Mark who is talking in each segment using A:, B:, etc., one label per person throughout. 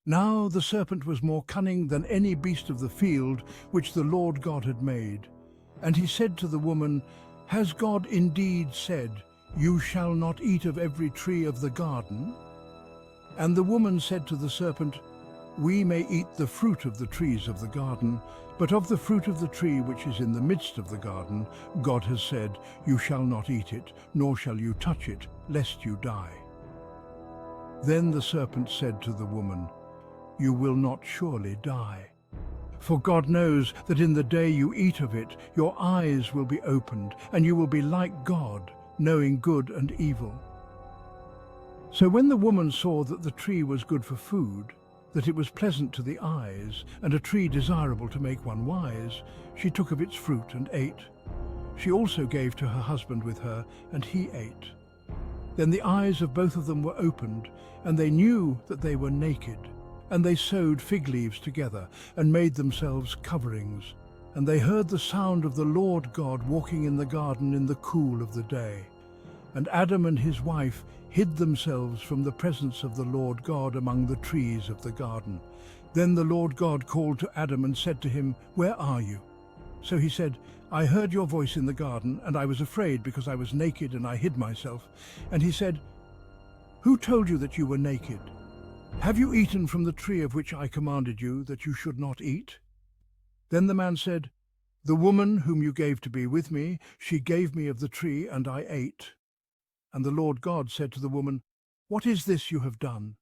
A: Now the serpent was more cunning than any beast of the field which the Lord God had made. And he said to the woman, "Has God indeed said, 'You shall not eat of every tree of the garden'?" And the woman said to the serpent, "We may eat the fruit of the trees of the garden, but of the fruit of the tree which is in the midst of the garden, God has said, 'You shall not eat it, nor shall you touch it, lest you die.'" Then the serpent said to the woman, "You will not surely die. For God knows that in the day you eat of it, your eyes will be opened, and you will be like God, knowing good and evil." So when the woman saw that the tree was good for food, that it was pleasant to the eyes, and a tree desirable to make one wise, she took of its fruit and ate. She also gave to her husband with her, and he ate. Then the eyes of both of them were opened, and they knew that they were naked. And they sewed fig leaves together, and made themselves coverings. And they heard the sound of the Lord God walking in the garden in the cool of the day. And Adam and his wife hid themselves from the presence of the Lord God among the trees of the garden. Then the Lord God called to Adam and said to him, "Where are you?" So he said, "I heard your voice in the garden, and I was afraid because I was naked and I hid myself." And he said, "Who told you that you were naked? Have you eaten from the tree of which I commanded you that you should not eat?" Then the man said, "The woman whom you gave to be with me, she gave me of the tree, and I ate." And the Lord God said to the woman, "What is this you have done?"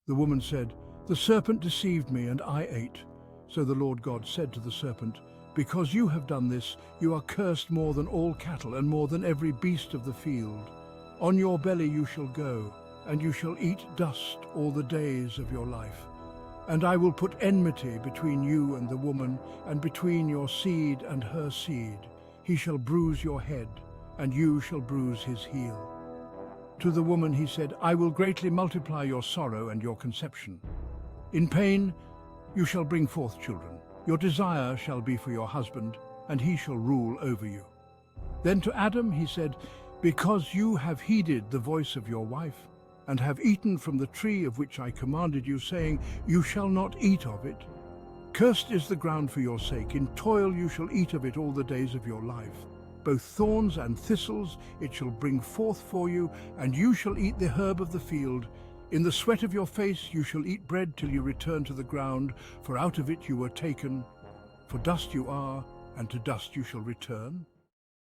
A: The woman said, "The serpent deceived me, and I ate." So the Lord God said to the serpent, "Because you have done this, you are cursed more than all cattle and more than every beast of the field. On your belly you shall go, and you shall eat dust all the days of your life. And I will put enmity between you and the woman, and between your seed and her seed. He shall bruise your head, and you shall bruise his heel." To the woman he said, "I will greatly multiply your sorrow and your conception. In pain you shall bring forth children. Your desire shall be for your husband, and he shall rule over you." Then to Adam he said, "Because you have heeded the voice of your wife, and have eaten from the tree of which I commanded you, saying, 'You shall not eat of it,' cursed is the ground for your sake. In toil you shall eat of it all the days of your life. Both thorns and thistles it shall bring forth for you, and you shall eat the herb of the field. In the sweat of your face you shall eat bread till you return to the ground, for out of it you were taken. For dust you are, and to dust you shall return."